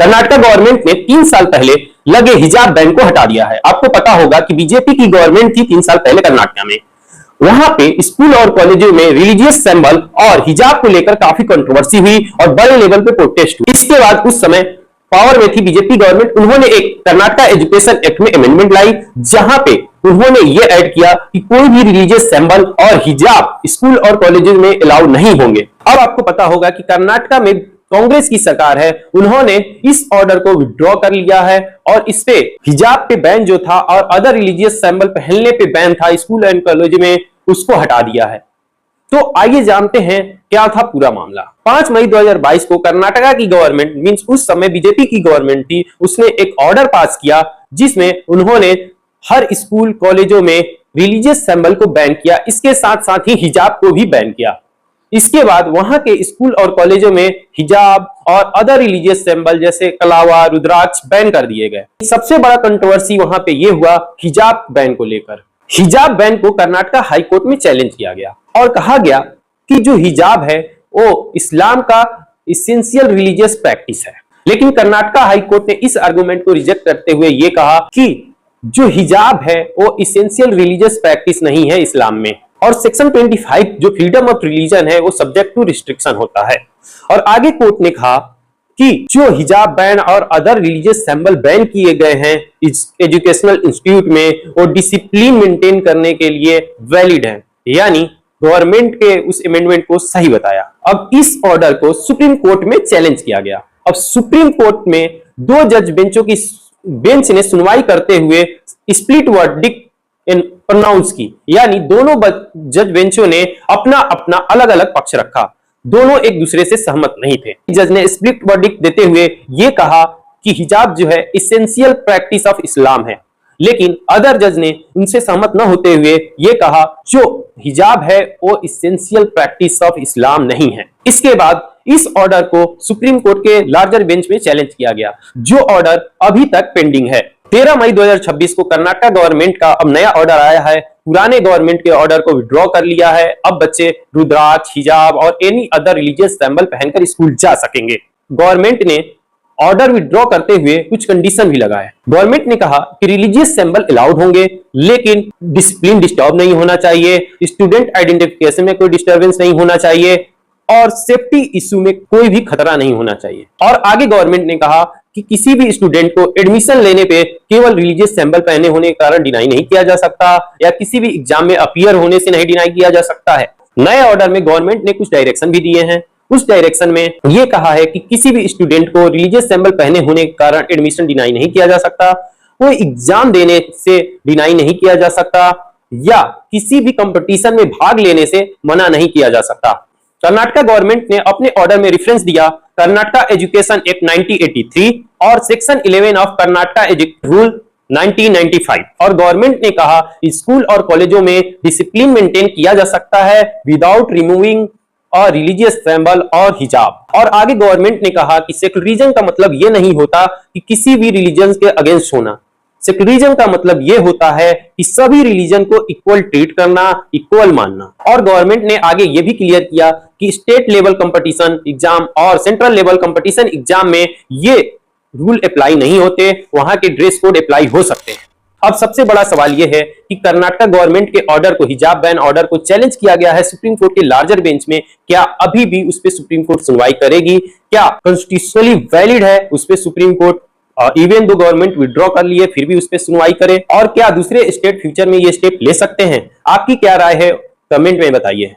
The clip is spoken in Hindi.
कर्नाटका गवर्नमेंट ने 3 साल पहले लगे हिजाब बैन को हटा दिया है। आपको पता होगा कि बीजेपी की गवर्नमेंट थी 3 साल पहले कर्नाटका में। वहां पे स्कूल और कॉलेजों में रिलीजियस सिंबल और हिजाब को लेकर काफी कंट्रोवर्सी हुई और बड़े लेवल पे प्रोटेस्ट हुई। इसके बाद उस समय पावर में थी बीजेपी गवर्नमेंट, उन्होंने एक कर्नाटका एजुकेशन एक्ट में अमेंडमेंट लाई, जहां पे उन्होंने ये ऐड किया कि कोई भी रिलीजियस सिंबल और हिजाब स्कूल और कॉलेजेस में अलाउ नहीं होंगे। अब आपको पता होगा कि कर्नाटका में कांग्रेस की सरकार है, उन्होंने इस ऑर्डर को विड्रॉ कर लिया है और इस पे हिजाब पे बैन जो था और अदर रिलीजियस सिंबल पहनने पे बैन था स्कूल एंड कॉलेज में, उसको हटा दिया है। तो आइए जानते हैं क्या था पूरा मामला। 5 मई 2022 को कर्नाटका की गवर्नमेंट मींस उस समय बीजेपी की गवर्नमेंट थी, उसने एक ऑर्डर पास किया जिसमें उन्होंने हर स्कूल कॉलेजों में रिलीजियस सिंबल को बैन किया, इसके साथ साथ ही हिजाब को भी बैन किया। इसके बाद वहां के स्कूल और कॉलेजों में हिजाब और अदर रिलीजियस सिंबल जैसे कलावा, रुद्राक्ष बैन कर दिए गए। सबसे बड़ा कंट्रोवर्सी वहां पे ये हुआ हिजाब बैन को लेकर। हिजाब बैन को कर्नाटका हाई कोर्ट में चैलेंज किया गया और कहा गया कि जो हिजाब है वो इस्लाम का एसेंशियल रिलीजियस प्रैक्टिस है। लेकिन कर्नाटका हाई कोर्ट ने इस आर्गुमेंट को रिजेक्ट करते हुए ये कहा कि जो हिजाब है वो एसेंशियल रिलीजियस प्रैक्टिस नहीं है इस्लाम में, और सेक्शन 25 जो फ्रीडम ऑफ रिलीजन है वो सब्जेक्ट टू रिस्ट्रिक्शन होता है। और आगे कोर्ट ने कहा कि जो हिजाब बैन और अदर रिलीजियस सिंबल बैन किए गए हैं एजुकेशनल इंस्टीट्यूट में, वो डिसिप्लिन मेंटेन करने के लिए वैलिड है, यानी गवर्नमेंट के उस अमेंडमेंट को सही बताया। अब इस ऑर्डर को सुप्रीम कोर्ट में चैलेंज किया गया। अब सुप्रीम कोर्ट में 2 जज बेंच ने सुनवाई करते हुए स्प्लिट वर्डिक्ट प्रोनाउंस की, यानी दोनों जज बेंचों ने अपना अपना अलग अलग पक्ष रखा, दोनों एक दूसरे से सहमत नहीं थे। जज ने स्प्लिट वर्डिक्ट देते हुए यह कहा कि हिजाब जो है एसेंशियल प्रैक्टिस ऑफ इस्लाम है, लेकिन अदर जज ने उनसे सहमत न होते हुए यह कहा जो हिजाब है वो एसेंशियल प्रैक्टिस ऑफ इस्लाम नहीं है। इसके बाद इस ऑर्डर को सुप्रीम कोर्ट के लार्जर बेंच में चैलेंज किया गया, जो ऑर्डर अभी तक पेंडिंग है। 13 मई 2026 को कर्नाटका गवर्नमेंट का अब नया ऑर्डर आया है, पुराने गवर्नमेंट के ऑर्डर को विड्रॉ कर लिया है। अब बच्चे रुद्राक्ष, हिजाब और एनी अदर रिलीजियस सिंबल पहनकर स्कूल जा सकेंगे। गवर्नमेंट ने ऑर्डर विड्रॉ करते हुए कुछ कंडीशन भी लगाए। गवर्नमेंट ने कहा कि रिलीजियस सिंबल अलाउड होंगे, लेकिन डिसिप्लिन डिस्टर्ब नहीं होना चाहिए, स्टूडेंट आइडेंटिफिकेशन में कोई डिस्टर्बेंस नहीं होना चाहिए और सेफ्टी इश्यू में कोई भी खतरा नहीं होना चाहिए। और आगे गवर्नमेंट ने कहा कि किसी भी स्टूडेंट को एडमिशन लेने पे केवल रिलीजियस सिंबल पहने होने के कारण डिनाई नहीं किया जा सकता, या किसी भी एग्जाम में अपीयर होने से नहीं डिनाई किया जा सकता है। नए ऑर्डर में गवर्नमेंट ने कुछ डायरेक्शन भी दिए हैं। उस डायरेक्शन में यह कहा है कि किसी भी स्टूडेंट को रिलीजियस सिंबल पहने होने के कारण एडमिशन डिनाई नहीं किया जा सकता, कोई एग्जाम देने से डिनाई नहीं किया जा सकता, या किसी भी कंपटीशन में भाग लेने से मना नहीं किया जा सकता। कर्नाटका गवर्नमेंट ने अपने ऑर्डर में रेफरेंस दिया कर्नाटका एजुकेशन एक्ट 1983 और सेक्शन 11 ऑफ कर्नाटका रूल 1995, और गवर्नमेंट ने कहा स्कूल और कॉलेजों में डिसिप्लिन मेंटेन किया जा सकता है विदाउट रिमूविंग और रिलीजियस सिंबल और हिजाब। और आगे गवर्नमेंट ने कहा कि सेक्युलरिज्म का मतलब यह नहीं होता कि किसी भी रिलीजन के अगेंस्ट होना, सेक्युलरिज्म का मतलब यह होता है कि सभी रिलीजन को इक्वल ट्रीट करना, इक्वल मानना। और गवर्नमेंट ने आगे यह भी क्लियर किया कि स्टेट लेवल कंपटीशन एग्जाम और सेंट्रल लेवल कंपटीशन एग्जाम में ये रूल अप्लाई नहीं होते, वहां के ड्रेस कोड अप्लाई हो सकते हैं। अब सबसे बड़ा सवाल यह है कि कर्नाटका गवर्नमेंट के ऑर्डर को, हिजाब बैन ऑर्डर को चैलेंज किया गया है सुप्रीम कोर्ट के लार्जर बेंच में, क्या अभी भी उस पर सुप्रीम कोर्ट सुनवाई करेगी? क्या कॉन्स्टिट्यूशनली वैलिड है उस पर supreme court even though government withdraw कर लिए फिर भी उस पर सुनवाई करे? और क्या दूसरे स्टेट फ्यूचर में ये स्टेप ले सकते हैं? आपकी क्या राय है, कमेंट में बताइए।